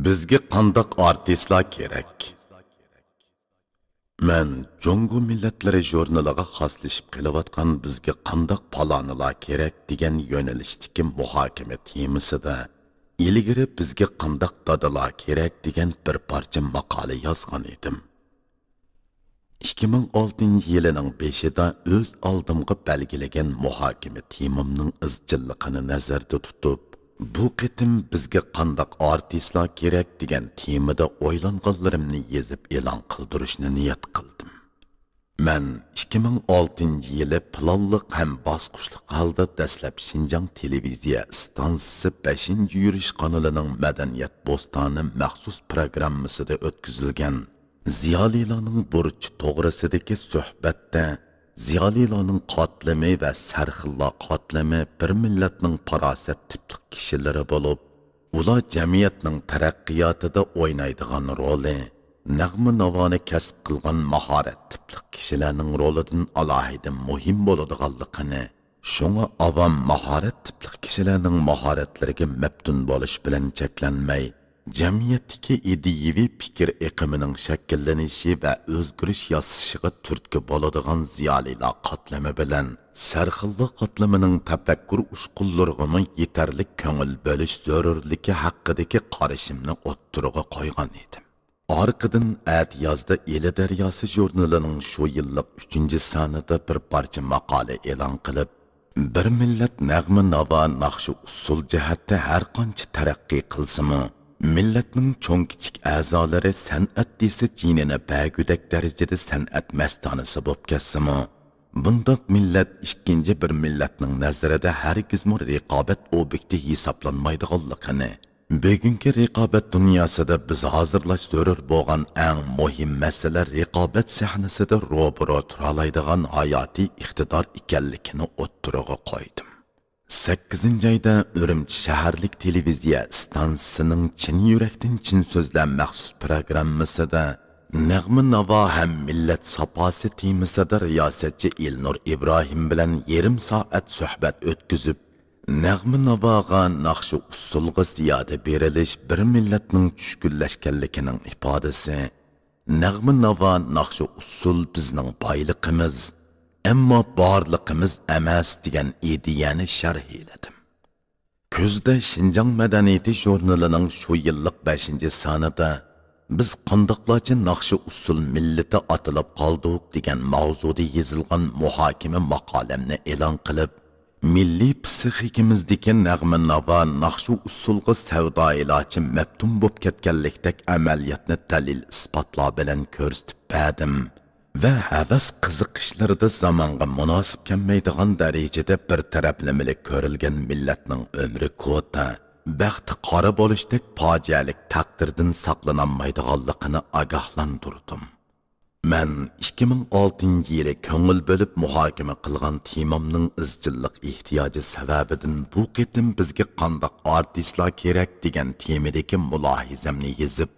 Bizga qandaq artistlar kerak? Men Jungo millatlari jurnaliga xoslashib kelayotgan bizga qandaq palonilar kerak degan yo'nalishdagi muhokama temasida ilgari bizga qandaq dadalar kerak degan bir parcha maqola yozgan edim. 2006-yilining 5-ida o'z oldimga belgilagan muhokama temamning izchilligini nazarda tutib, bu qitim bizga qandaq artistlar kerak degan temada o'ylanganlarimni yezib e'lon qildirishni niyat qildim. Men 2006-yili planliq ham bosqichliq holda dastlab Xinjiang televiziya stansiyasi 5-yurish kanalining madaniyat bo'stoni maxsus programmasida o'tkazilgan Ziyolilarning burchi to'g'risidagi suhbatda Ziyolilarning qatlami va sarxillar qatlami bir millatning farosat tipli kishilari bo'lib, ular jamiyatning taraqqiyotida o'ynaydigan roli, nag'ma navoni kasb qilgan mahorat tipli kishilarning rolidan alohida muhim bo'ladiganligini, shunga avam mahorat tipli kishilarning mahoratlariga maftun bo'lish bilan cheklanmay, jamiyatdagi ideyaviy fikr iqimining shakllanishi va o'zgarish yasashiga turtki bo'ladigan ziyolilar qatlami bilan sarxillar qatlamining tafakkur ushqunlariga yetarli ko'ngil bo'lish zarurligi haqidagi qarashimni o'ttirg'a qo'ygan edim. Orqadan yozda Eli daryosi jurnalining shu yillik 3-sonida bir parcha maqola e'lon qilib, bir millat nag'ma navo naqshi usul jihatda har qancha taraqqiy qilsa-mu, millatning cho'ng kichik a'zolari san'at desa jinini bagudak darajada san'at mastonasi bo'lib ketsa-mu, bundoq millat ikkinchi bir millatning nazarida hargizmi raqobat obyekti hisoblanmaydiganligini, bugungi raqobat dunyosida biz hozirlash zarur bo'lgan eng muhim masala raqobat sahnasida ro'baro tura oladigan hayotiy iqtidor ekanligini o'ttirg'a qo'ydim. 8-oyda Urumchi shaharlik televiziya stansiyasining Chin yurakdan chin so'zlar maxsus programmasida Nag'ma navo ham millat saposi temasida riyosatchi Elnur Ibrohim bilan yarim soat suhbat o'tkazib, nag'ma navoga naqshi usulga ziyoda berilish bir millatning tushkunlashganligining ifodasi, nag'ma navo naqshi usul bizning boyligimiz, ammo borliqimiz emas degan ideyani sharh eladim. Kuzda Xinjiang madaniyati jurnalining shu yillik 5-sonida biz qandoqlarcha naqshi usul millati atilib qoldik degan mavzuda yozilgan muhokama maqolamni e'lon qilib, milliy psixikamizdagi nag'ma navo naqshi usulga savdoilarcha maftun bo'lib ketganlikdek amaliyotni dalil isbotlar bilan ko'rsatib berdim. Ve havas qiziqishlarida zamonga munosib kelmaydigan darajada bir taraflamalik ko'rilgan millatning umri quti, baxti qora bo'lishdek fojialik taqdirdan saqlanolmaydiganligini ogohlantirdim. Men 2006-yili ko'ngil bo'lib muhokama qilgan temamning izchillik ehtiyoji sababidan bu qitim bizga qandoq artistlar kerak degan temadagi mulohizamni yozib,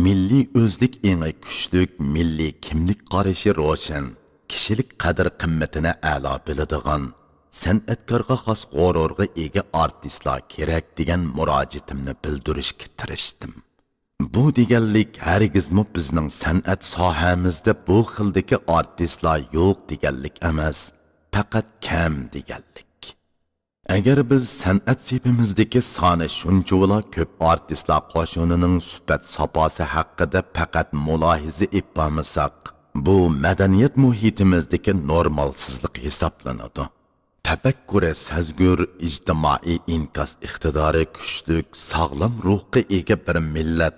milliy o'zlik eng kuchlik, milliy kimlik qarashi ro'shan, kishilik qadr-qimmatini a'lo biladigan, san'atkorga xos g'ururga ega artistlar kerak degan murojaatimni bildirishga tirishdim. Bu deganlik hargizmi bizning san'at sohamizda bu xildagi artistlar yo'q deganlik emas, faqat kam deganlik. Agar biz san'at sepimizdagi soni shunchalar ko'p artistlar qo'shinining sifat saposi haqida faqat mulohiza etmasak, bu madaniyat muhitimizdagi normalsizlik hisoblanadi. Tafakkuri sazgur, ijtimoiy inkas iqtidori kuchli, sog'lom ruhga ega bir millat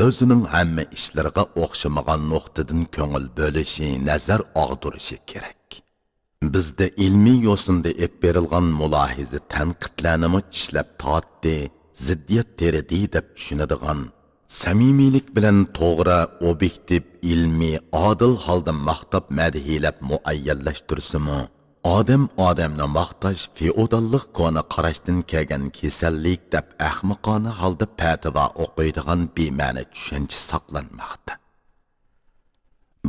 o'zining hamma ishlariga o'xshamagan nuqtadan ko'ngil bo'lishi, nazar og'dirishi kerak. Bizde ilmiy yo'sinda ep berilgan mulohiza tanqidlarni tishlab tortdi, ziddiyat teridi deb tushunadigan, samimiylik bilan to'g'ri, obyektiv, ilmiy, odil holda maqtab madhiyalab muayyanlashtirsa-mu, odamni maqtash feodallik koni qarashdan kelgan kasallik deb ahmoqona holda fatvo o'qiydigan bema'ni tushuncha saqlanmoqda.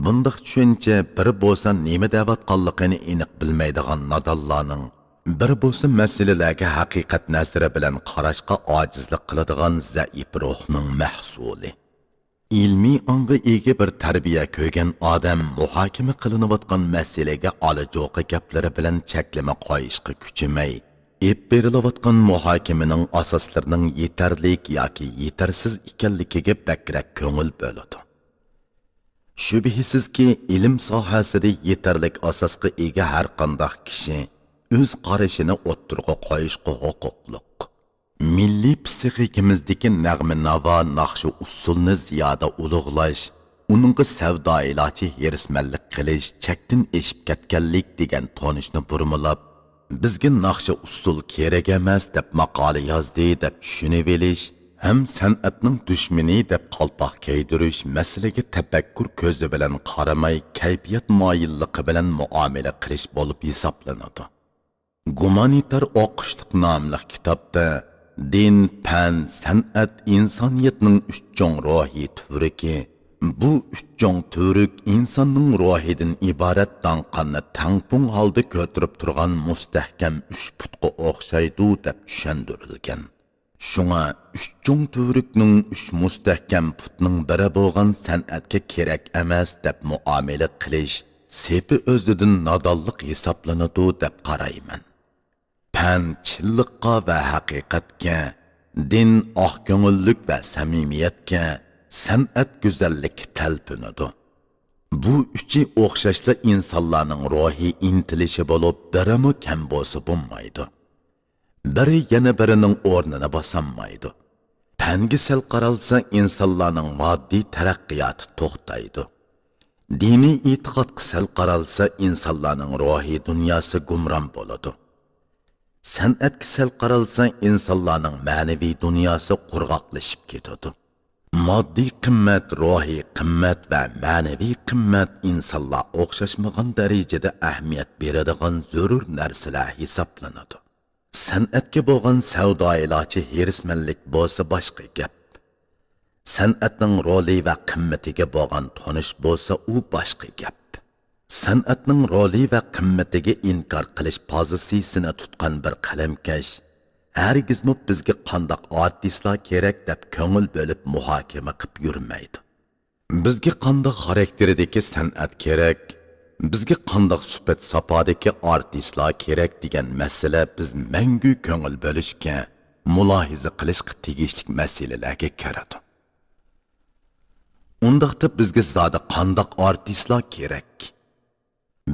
Bundaq tushuncha bir bo'lsa nima da'vatqanligini aniq bilmaydigan nodonlarning Bir bo'lsa masalalarga haqiqat nazari bilan qarashga ojizlik qiladigan zaif ruhning mahsuli. İlmi anga ega bir tarbiya ko'rgan odam muhokama qilinayotgan masalaga olajo'qi gaplari bilan cheklama qo'yishga kuchimay, berilayotgan muhokamaning asoslarining yetarlik yoki yetarsiz ekanligiga bakrak ko'ngil bo'ladi. Shubhisizki, ilm sohasida yetarlik asosga ega har qanday kishi o'z qarashini o'ttirg'a qo'yishga huquqliq. Milliy psixikamizdagi nag'ma-navo naqshi usulni ziyoda ulug'lash, uningga savdo iloji herismanlik qilish, chakdan eshib ketganlik degan tonishni burmilab, bizga naqshi usul kerak emas deb maqola yozdi deb tushunib olish, ham san'atning dushmani deb qalpoq kiydirish, masalaga tafakkur ko'zi bilan qaramay, kayfiyat moyilligi bilan muomala qilish bo'lib hisoblanadi. Gumanitar o'qishliq nomli kitobda din, fan, san'at insoniyatning uch cho'ng ruhiy turiki. Bu uch cho'ng turik insonning ruhidan iborat danqanni tangpung holda ko'tarib turgan mustahkam uch putga o'xshaydi deb tushuntirilgan. Shunga uch cho'ng turikning uch mustahkam putning biri bo'lgan san'atga kerak emas deb muomala qilish sepi o'zidan nodonlik hisoblanadi deb qarayman. Fan chilliqqa va haqiqatga, din oq ko'ngillik va samimiyatga, san'at go'zallik talpinadi. Bu uchi o'xshashli insonlarning ruhiy intilishi bo'lib, birimi kam bo'lsa bo'lmaydi. Biri yana birining o'rnini bosolmaydi. Fanga sal qaralsa insonlarning moddiy taraqqiyoti to'xtaydi. Diniy e'tiqodga sal qaralsa insonlarning ruhiy dunyosi gumron bo'ladi. San'atga sal qaralsa insonlarning ma'naviy dunyosi qurg'oqlashib ketadi. Moddiy qimmat, ruhiy qimmat va ma'naviy qimmat insonlar o'xshashmagan darajada ahamiyat beradigan zarur narsalar hisoblanadi. San'atga bo'lgan savdo iloji herismanlik bo'lsa boshqa gap. San'atning roli va qimmatiga bo'lgan tonish bo'lsa u boshqa gap. San'atning roli va qimmatiga inkor qilish pozitsiyasini tutgan bir qalamkash hargizmi bizga qandoq artistlar kerak deb ko'ngil bo'lib muhokama qilib yurmaydi. Bizga qandoq xarakterdagi san'at kerak, bizga qandoq sifat safodagi artistlar kerak degan masala biz mangu ko'ngil bo'lishga, mulohiza qilishga tegishli masalalarga kiradi. Undaqda bizga zoda qandoq artistlar kerak?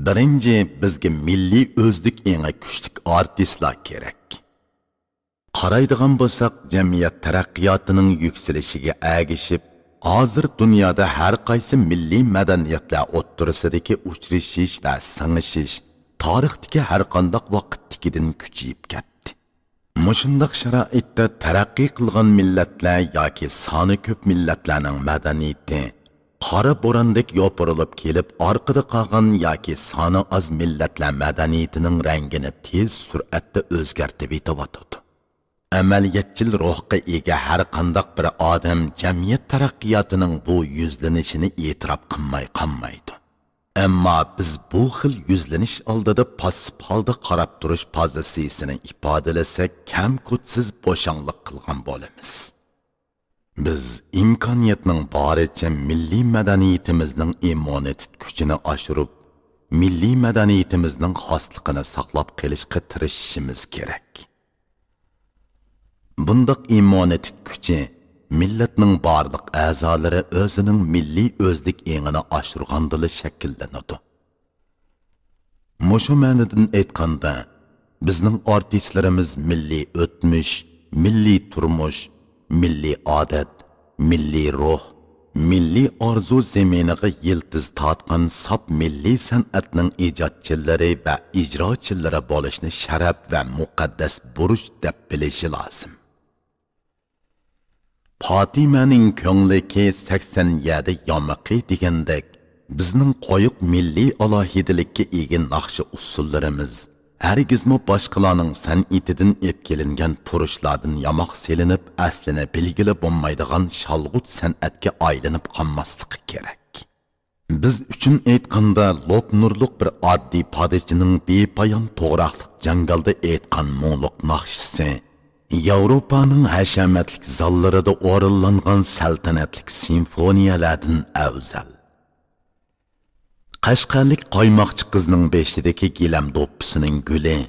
Birinchi bizga milliy o'zlik eng kuchli artistlar kerak. Qaraydigan bo'lsak, jamiyat taraqqiyotining yukselishiga ergishib, hozir dunyoda har qaysi milliy madaniyatlar o'ttirisidagi uchrashish va sing'ishish tarixdagi har qanday vaqtdagidan kuchayib ketdi. Mushundaq sharoitda taraqqiy qilgan millatlar yoki soni ko'p millatlarning madaniyati qora bo'rondek yopirilib kelib, orqada qolgan yoki soni oz millatlar madaniyatining rangini tez sur'atda o'zgartib yetyapti. Amaliyatchil ruhga ega har qanday bir odam jamiyat taraqqiyotining bu yuzlanishini e'tirof qilmay qolmaydi. Ammo biz bu xil yuzlanish oldida passiv holda qarab turish pozitsiyasini ifodalasak, kam kutsiz bo'shanlik qilgan bo'lamiz. Biz imkoniyatning boricha milliy madaniyatimizning immunitet kuchini oshirib, milliy madaniyatimizning xosligini saqlab qolishga tirishishimiz kerak. Bundaq immunitet kuchi millatning barliq a'zolari o'zining milliy o'zlik engini oshirgandili shakllanadi. Mushu ma'nodan aytganda, bizning artistlarimiz milliy o'tmish, milliy turmush, milliy odat, milliy ruh, milliy orzu zeminiga yiltiz tortgan sop milliy san'atning ijodchilari va ijrochilari bo'lishni sharaf va muqaddas burch deb bilishi lozim. Fatimaning ko'ngliki 87 yomaqi degandek, bizning qo'yiq milliy alohidalikka ega naqshi usullarimiz hargizmi boshqalarning san'atidan ep kelingan purushlardan yamoq selinib, aslini bilgili bo'lmaydigan shalg'ut san'atga aylanib qolmasligi kerak. Biz uchun aytganda loq nurluq bir oddiy podshoning bepoyon to'g'raqliq jangalda aytgan mo'liq naqshisi Yevropaning hashamatlik zallarida o'rinlangan saltanatlik simfoniyalardan afzal. Qashqarlik qaymoqchi qizning beshidagi gilam do'ppisining guli,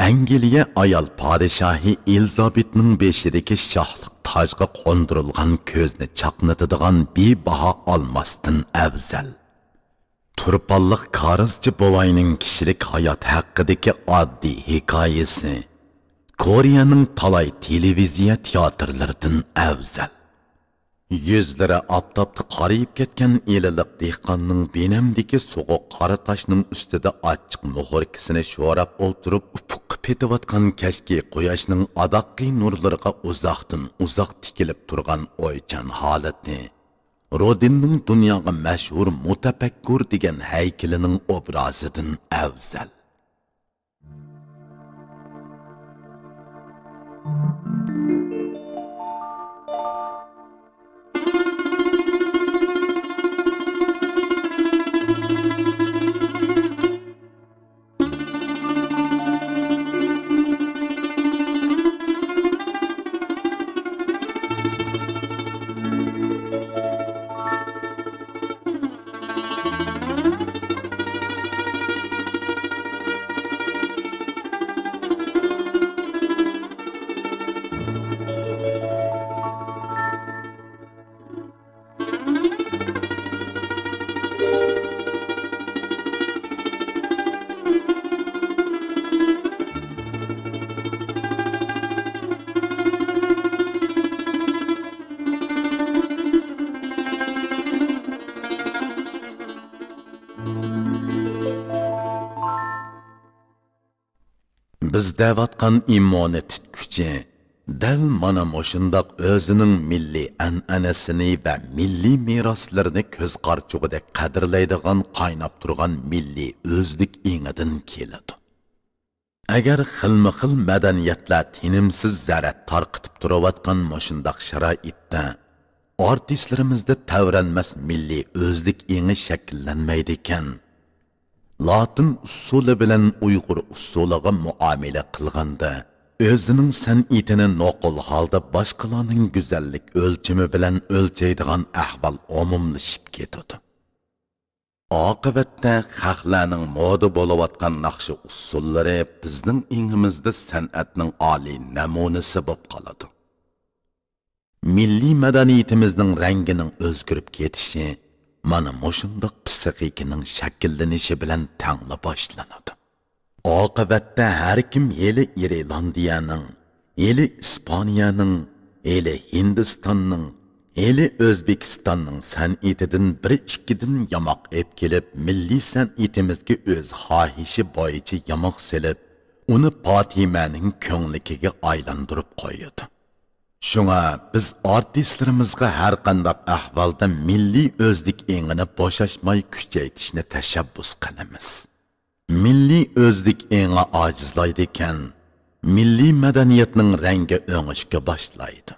Angliya ayol podshohi Elizabetning beshidagi shohlik tojga qo'ndirilgan ko'zni chaqnatadigan bebaho olmosdan afzal. Turpalliq Karizchi bovayning kishilik hayot haqidagi oddiy hikoyasi Koreyaning talay televiziya teatrlaridan afzal. Yüzlari aptapda qarayib ketgan eliliq dehqonning benamdagi so'g'uq qora toshning ustida ochiq muhorkisini sho'rab o'ltirib ufuqqa petayotgan kashki quyoshning adoqli nurlariga uzoqdan uzoq tikilib turgan o'ychan holatni Rodinning dunyoga mashhur mutafakkur degan haykalining obrazidan afzal. Biz davatqan imoni tutkuchi dal mana moshundaq o'zining milliy an'anasini va milliy meroslarini ko'z qarchug'idek qadrlaydigan qaynab turgan milliy o'zlik engidan keladi. Agar xilma-xil madaniyatlar tinimsiz zarar tarqitib turayotgan moshundaq sharoitda artistlarimizda tavranmas milliy o'zlik engi shakllanmaydi ekan, Latin usuli bilan Uyg'ur usuliga muomala qilganda o'zining san'atini noqul holda boshqalarning go'zallik o'lchami bilan o'lchaydigan ahvol umumlashib ketadi. Oqibatda xalqlarning moda bo'layotgan naqshi usullari bizning ingimizda san'atning oliy namunasi bo'lib qoladi. Milliy madaniyatimizning rangining o'zgarib ketishi mana moshundaq psixikaning shakllanishi bilan tangla boshlanadi. Oqibatda har kim eli Irlandiyaning, eli Ispaniyaning, eli Hindistonning, eli O'zbekistonning san'atidan bir-ikkidan yamoq ep kelib, milliy san'atimizga o'z xohishi bo'yicha yamoq selib, uni Fotimaning ko'nglikiga aylantirib qo'yadi. Şuna biz artistlarimizga har qanday ahvolda milliy o'zlik engini bo'shashmay kuchaytirishni tashabbus qilamiz. Milliy o'zlik engi ojizlaydi ekan, milliy madaniyatning rangi o'ngishga boshlaydi.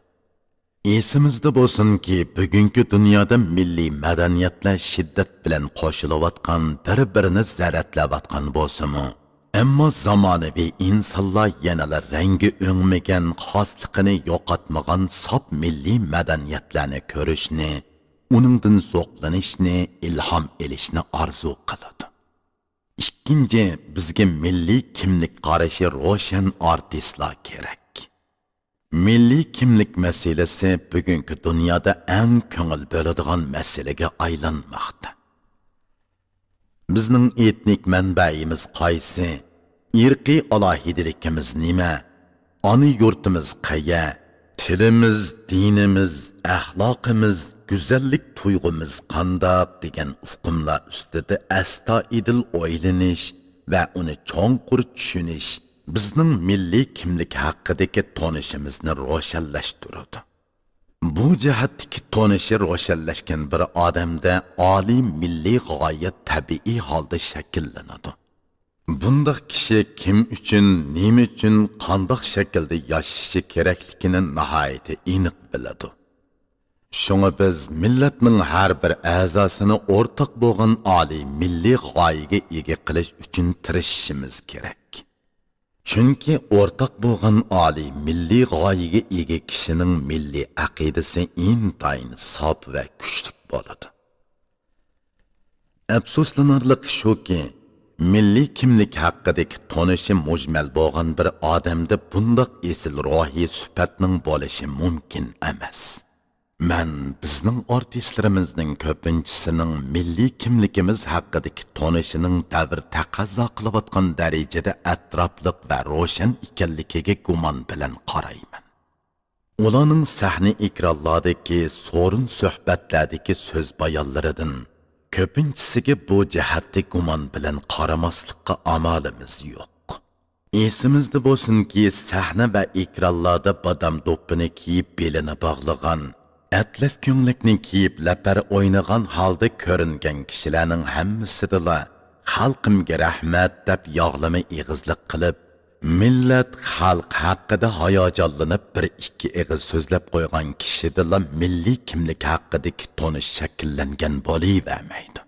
Esimizda bo'lsinki, bugungi dunyoda milliy madaniyatlar shiddat bilan qo'shilayotgan, bir-birini zaratlayotgan bo'lsa-mu, ammo zamonaviy insonlar yanada rangi o'ngmagan, xosligini yo'qotmagan sop milliy madaniyatlarni ko'rishni, uningdan zo'qlanishni, ilhom olishni orzu qiladi. Ikkinchi, bizga milliy kimlik qarashi ro'shan artistlar kerak. Milliy kimlik masalasi bugungi dunyoda eng ko'ngil bo'ladigan masalaga aylanmoqda. Bizning etnik manbaimiz qaysi? Irqiy alohidaligimiz nima? Ona yurtimiz qayya? Tilimiz, dinimiz, axloqimiz, go'zallik tuyg'umiz qandoq degan uqumlar ustida astoydil o'ylanish va uni cho'nqur tushunish bizning milliy kimlik haqidagi tonishimizni ro'shanlashtiradi. Bu jihatdagi tonishi ro'shanlashgan bir odamda oliy milliy g'oya tabiiy holda shakllanadi. Bundaq kishi kim uchun, nima uchun, qanday shaklda yashashi kerakligini nihoyat aniq biladi. Şuna biz milletning har bir a'zosini o'rtaq bo'lgan oliy milliy g'oyaga ega qilish uchun tirishishimiz kerak. Chunki o'rtaq bo'lgan oliy milliy g'oyaga ega kishining milliy aqidasi intayin sof va kuchli bo'ladi. Afsuslanarli shuki, milliy kimlik haqidagi tonishi mujmal bo'lgan bir odamda bundoq esil ruhiy sifatning bo'lishi mumkin emas. Men bizning artistlarimizning ko'pinchisining milliy kimligimiz haqidagi tonishining davr taqozo qilayotgan darajada atrofliq va ro'shan ekanligiga gumon bilan qarayman. Ularning sahna ekranlaridagi so'rin suhbatlardagi so'z bayonlaridan ko'pinchisiga bu jihatda gumon bilan qaramaslikqa amalimiz yo'q. Esimizda bo'lsinki, sahna va ekranlarda badam do'ppini kiyib belini bog'lagan, atlas ko'nglikni kiyib lapar o'ynagan holda ko'ringan kishilarning hammasidala xalqimga rahmat deb yog'lama ig'izlik qilib, millat xalq haqida hayajonlanib bir ikki ig'iz so'zlab qo'ygan kishidala milliy kimlik haqidagi tonish shakllangan bo'lavermaydi.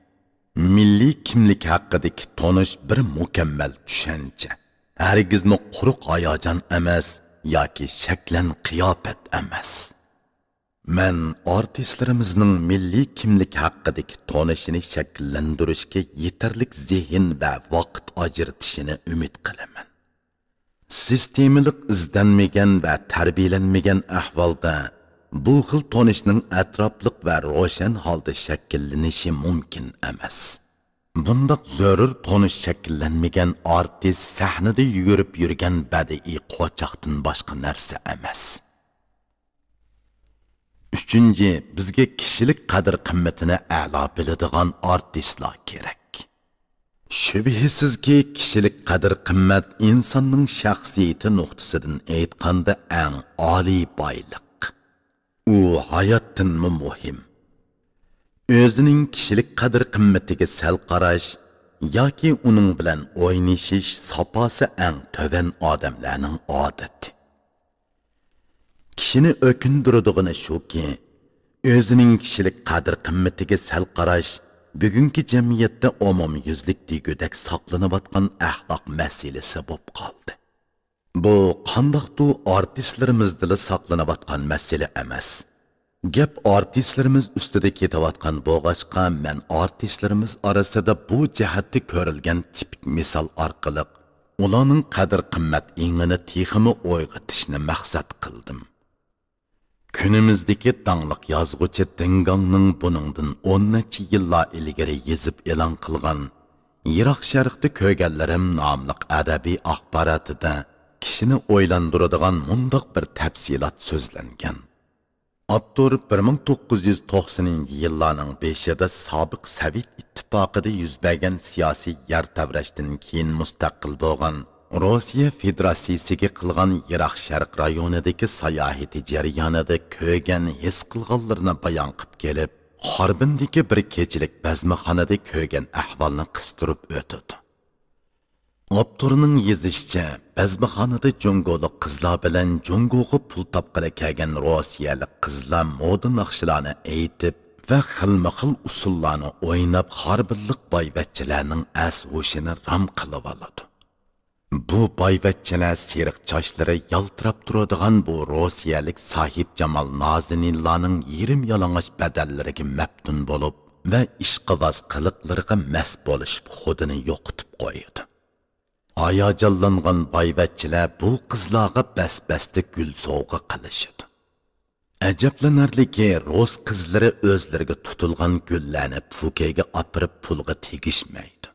Milliy kimlik haqidagi tonish bir mukammal tushuncha. Hargizmi quruq hayajon emas yoki shaklan qiyofat emas. Men artistlarimizning milliy kimlik haqidagi tonishini shakllantirishga yetarlik zehn va vaqt ajratishini umid qilaman. Sistemalik izlanmagan va tarbiyalanmagan ahvolda bu xil tonishning atrofliq va ro'shan holda shakllanishi mumkin emas. Bundaq zarur tonish shakllanmagan artist sahnada yugurib yurgan badiiy qo'choqdan boshqa narsa emas. Üçüncü, bizga kishilik qadr-qimmatini a'lo biladigan artistlar kerak. Shubhisizki, kishilik qadr-qimmat insonning shaxsiyati nuqtasidan aytganda eng oliy boylik. U hayotdan muhim. O'zining kishilik qadr-qimmatiga sal qarash yoki uning bilan o'ynashish saposi eng tovan odamlarning odati. Kishini o'kindiradigan shuki, o'zining kishilik qadr-qimmatiga sal qarash bugungi jamiyatda umumyuzlik degudak saqlanayotgan axloq masalasi bo'lib qoldi. Bu qandoqdir artistlarimizda saqlanayotgan masala emas. Gap artistlarimiz ustida ketayotgan bo'g'achqa, men artistlarimiz orasida bu jihatda ko'rilgan tipik misol orqali ularning qadr-qimmat ingini texmi o'yg'itishni maqsad qildim. Günümüzdeki dağlıq yazğıcı Dingangning buningdan 10 necha yillar ilgari yezib e'lon qilgan Yiroq Sharqda ko'rganlarim nomli adabiy axborotida kishini o'ylantiradigan mundoq bir tafsilot so'zlangan. Avtor 1990-yillarning 5-ida sobiq Sovet ittifoqida yuz bergan siyosiy yer tavrashdan keyin mustaqil bo'lgan Rossiya Federatsiyasiga qilgan Yiroq Sharq rayonidagi sayohati jarayonida ko'rgan his qilganlarini bayon qilib kelib, Harbindagi bir kechilik bazmaxonada ko'rgan ahvolni qistirib o'tadi. Avtorning yozishicha, bazmaxonada Jungolik qizlar bilan Jungoga pul topqili kelgan Rossiyalik qizlar moda naqshlarni aytib va xilma-xil usullarni o'ynab harbinlik boyvachchalarning as-hushini ram qilib oladi. Bu boyvachchalar seriq chochlari yaltirab turadigan bu Rossiyalik Sahib Jamal Nazininlarning yerim yalang'och badallariga maftun bo'lib va ishqiboz qiliqlariga mast bo'lishib xudini yo'qotib qo'yadi. Hayajonlangan boyvachchalar bu qizlarga bas-basta gul sovg'a qilishadi. Ajablanarliki, Rus qizlari o'zlariga tutilgan gullarni pukayga opirib pulga tegishmaydi.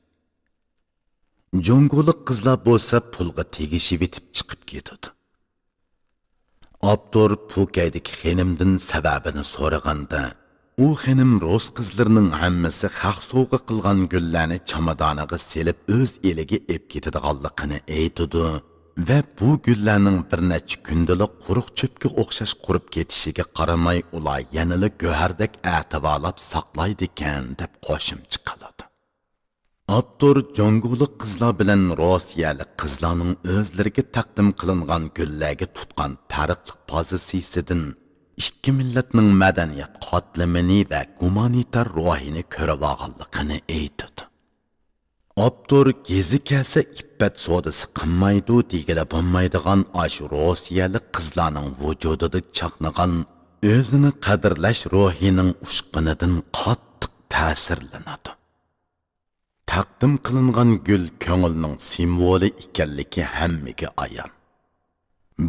Jungolik qizlar bo'lsa pulga tegishib etib chiqib ketadi. Avtor Pukaydagi xonimdan sababini so'raganda, u xonim Rus qizlarining hammasi xalq sovg'a qilgan gullarni chamadoniga selib o'z eliga ep ketadiganligini aytadi va bu gullarning bir necha kundalik quruq cho'pga o'xshash qurib ketishiga qaramay ular yanada go'hardek ativolab saqlaydi ekan deb qo'shimcha qiladi. Avtor Jungolik qizlar bilan Rossiyalik qizlarning o'zlariga taqdim qilingan gullarga tutgan farqli pozitsiyasidan ikki millatning madaniyat qatlamini va gumanitar ruhini ko'rib olganligini aytdi. Abdur gezi kelsa iffat sodasi qilmaydi degila bo'lmaydigan ashu Rossiyalik qizlarning vujudida chaqnagan o'zini qadrlash ruhining ushqinidan qattiq ta'sirlanadi. Taqdim qilingan gul ko'ngilning simvoli ekanligi hammaga ayon.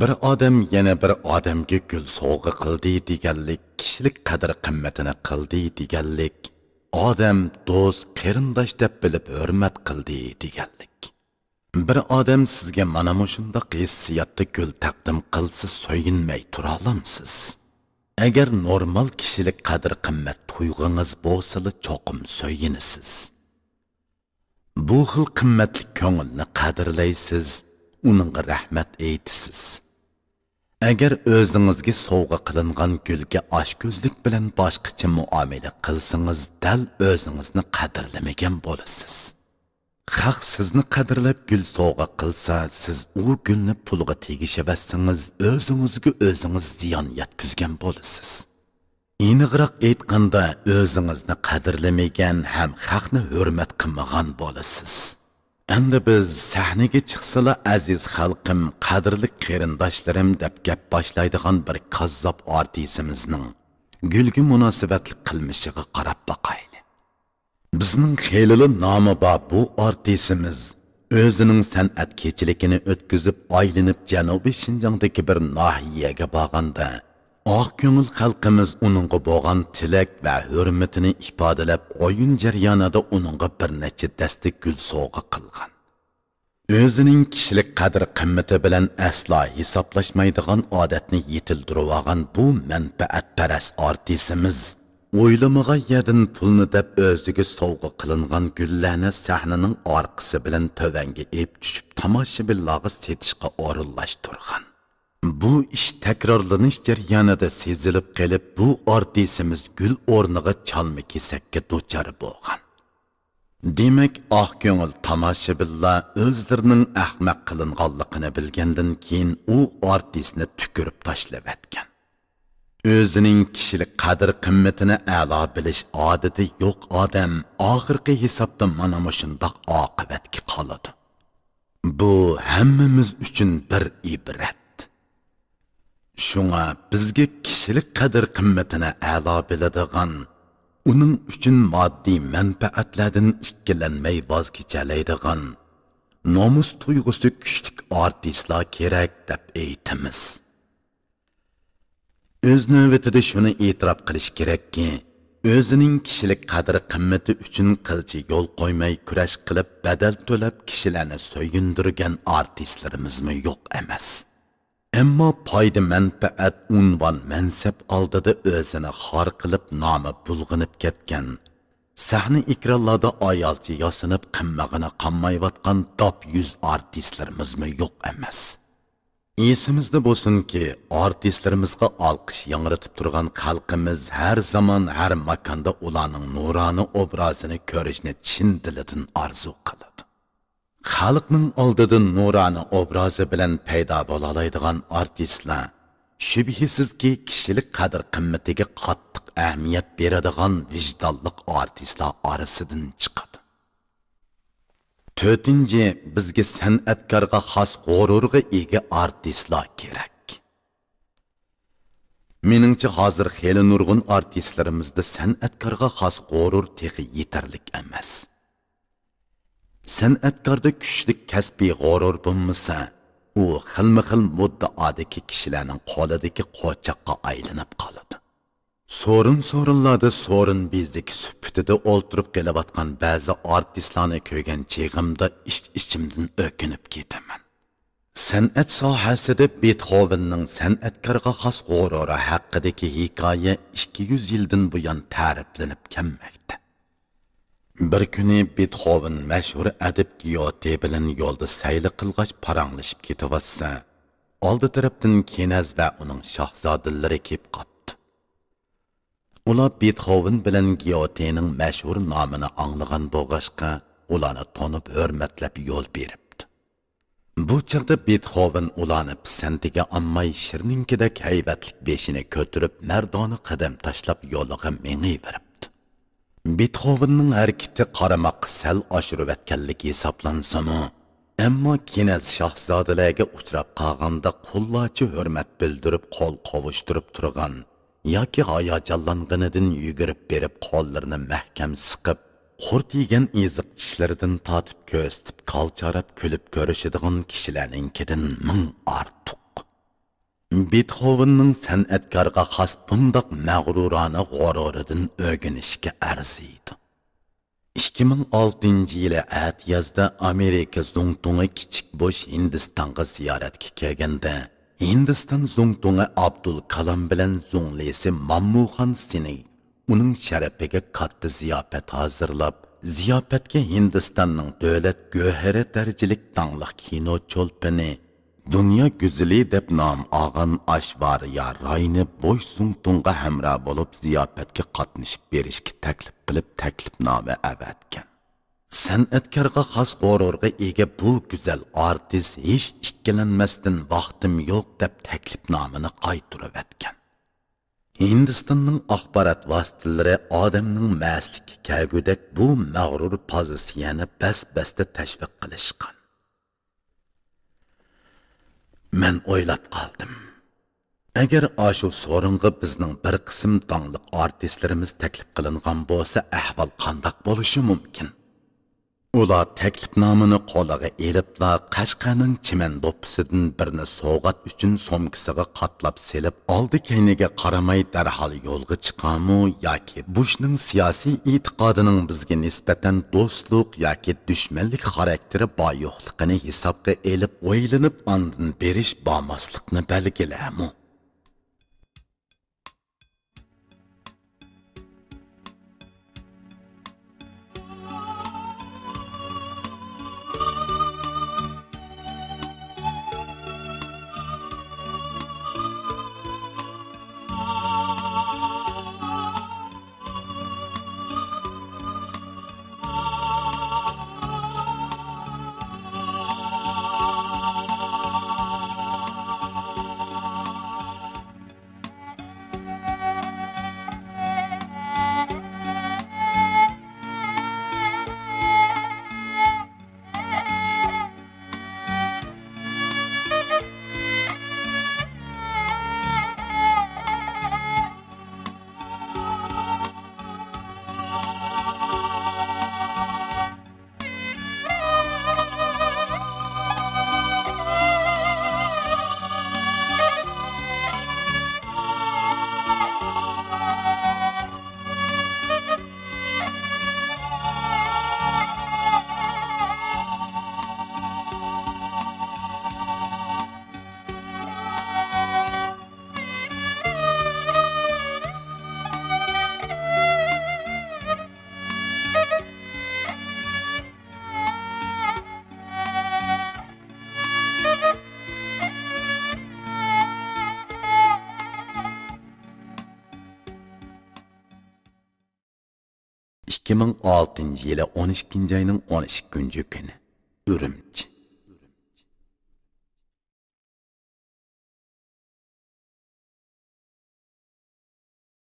Bir odam yana bir odamga gul sovg'a qildi deganlik kishilik qadr qimmatini qildi deganlik, odam do'st qarindosh deb bilib hurmat qildi deganlik. Bir odam sizga mana shunday hissiyatda gul taqdim qilsa so'yinmay tura olamsiz. Agar normal kishilik qadr qimmat tuyg'ungiz bo'lsa, cho'qim so'yinasiz. Bu xil qimmatli ko'ngilni qadrlaysiz, uningga rahmat aytasiz. Agar o'zingizga sovg'a qilingan gulga oshko'zlik bilan boshqacha muomala qilsangiz, dal o'zingizni qadrlamagan bo'lasiz. Xalq sizni qadrlab gul sovg'a qilsa, siz u gulni pulga tegishavasangiz, o'zingizga o'zingiz ziyon yetkazgan bo'lasiz. Aniqroq aytganda, o'zingizni qadrlamagan ham xalqni hurmat qilmagan bo'lasiz. Endi biz sahnaga chiqsalar, aziz xalqim, qadrli qarindoshlarim deb gap boshlaydigan bir kazzob artistimizning gulga munosabatli qilmishiga qarab boqayli. Bizning xeyli nomi bor bu artistimiz o'zining san'at kechiligini o'tkazib, aylanib Janubiy Shinjongdagi bir nahiyaga borganda, oq ko'ngil xalqimiz uningga bo'lgan tilak va hurmatini ifodalab, o'yin jarayonida uningga bir necha dasta gul sovg'a qilgan. O'zining kishilik qadr qimmati bilan aslo hisoblashmaydigan odatni yetildirib olgan bu manfaatparast artistimiz o'ylamagan yerdan pulni deb o'ziga sovg'a qilingan gullarni sahnaning orqasi bilan tövanga ep tushib tomoshabinlarga setishga o'rinlashtirgan. Bu ish takrorlanish jarayonida sezilib qolib, bu artistimiz gul o'rniga chalma kesakka duchor bo'lgan. Demak, oq ko'ngil tomoshabinlar o'zlarining ahmoq qilinganligini bilgandan keyin u artistni tukirib tashlab etgan. O'zining kishilik qadr qimmatini a'lo bilish odati yo'q odam oxirgi hisobda mana shundoq oqibatga qoladi. Bu hammamiz uchun bir ibrat. Şuna bizga kishilik qadr qimmatini a'lo biladigan, uning uchun moddiy manfaatlardan ikkilanmay voz kechalaydigan, nomus tuyg'usi kuchli artistlar kerak deb aytamiz. O'z navbatida shuni e'tirof qilish kerakki, o'zining kishilik qadr qimmati uchun qilchi yo'l qo'ymay kurash qilib badal to'lab kishilarni so'yindirgan artistlarimizmi yo'q emas. Ammo foyda manfaat unvon mansab oldida o'zini xor qilib nomi bulg'inib ketgan, sahna ekranlarda ayolcha yosinib qimmag'ini qammayotgan top 100 artistlarimizmi yo'q emas. Esimizda bo'lsinki, artistlarimizga olqish yangratib turgan xalqimiz har zaman har makonda ularning nuroniy obrazini ko'rishni chin dilidan orzu qiladi. Xalqning oldida nuroniy obrazi bilan paydo bo'la oladigan artistlar shubhisizki kishilik qadr qimmatiga qattiq ahamiyat beradigan vijdonli artistlar orasidan chiqadi. To'rtinchi, bizga san'atkorga xos g'ururga ega artistlar kerak. Meningcha hozir xeyli nurg'un artistlarimizda san'atkorga xos g'urur texi yetarlik emas. San'atkorda kuchli kasbiy g'urur bo'lmasa, u xilma-xil muddaodagi kishilarning qo'lidagi qo'chaqqa aylanib qoladi. So'rinlarda so'rin bezdagi suhbatida o'ltirib kelayotgan ba'zi artistlarni ko'rgan cheg'imda ichimdan o'kinib ketaman. San'at sohasida Beethovenning san'atkorga xos g'ururi haqidagi hikoya 200 yildan buyon ta'riflanib kelmoqda. Bir kuni Beethoven mashhur adib Gyote bilan yo'lda sayli qilg'ach paranglashib ketayotsa, oldi tarafdan Kenaz va uning shahzodalari kelib qopti. Ular Beethoven bilan Gyotening mashhur nomini anglagan bo'lg'ashqa, ularni tonib hurmatlab yo'l beribdi. Bu chaqda Beethoven ulanib santiga ammay shirninkidek haybatlik beshini ko'tirib mardona qadam tashlab yo'liga mengiyveribdi. Beethovenning harakati qaramoq sal oshirayotganlik hisoblansami, ammo Kines shahzodalarga uchrab qolganda qo'llachi hurmat bildirib qo'l qovushtirib turgan yoki hayajonlanganidan yugurib berib qo'llarini mahkam siqib qurt yegan eziq tishlaridan tatib ko'zitib qalcharab kulib ko'rishadigan kishilarninkidan ming ortiq. Beethovenning san'atkorga xos bundoq mag'rurona g'ururidan o'rganishga arziydi. 2006 yili at yazda Amerika Zongtungi kichik bo'sh Hindistonga ziyoratga kelganda Hindiston Zongtungi Abdul Kalam bilan Zonglisi Mammuxon Sini uning sharafiga katta ziyofat hazırlab, ziyofatga Hindistonning davlat go'hari darajalik tangliq kino cho'lpini Dünya güzeli deb nom olgan Ashvariya Rayni bo'sh Zongtunga hamroh bo'lib ziyofatga qatnashib berishga taklif qilib taklifnoma avatgan. San'atkorga xos g'ururga ega bu go'zal artist hech ikkilanmasdan vaqtim yo'q deb taklifnomani qaytarib atgan. Hindistonning axborot vositalari odamning maslikka kelgudek bu mag'rur pozitsiyani bas-basda tashviq qilishgan. Men o'ylab qoldim. Agar ashu so'ringa bizning bir qism tanliq artistlarimiz taklif qilingan bo'lsa, ahvol qandoq bo'lishi mumkin? Ular taklifnomani qo'liga elibla Qashqarning chiman do'ppisidan birini sovg'at uchun somkisiga qatlab selib, oldi keyniga qaramay darhol yo'lga chiqamu yoki Bushning siyosiy e'tiqodining bizga nisbatan do'stlik yoki dushmanlik xarakteri bor yo'qligini hisobga elib, o'ylanib ondan berish bo'lmaslikni belgilamu. ...2006 yılı 12. ayının 12. günü Ürümçi.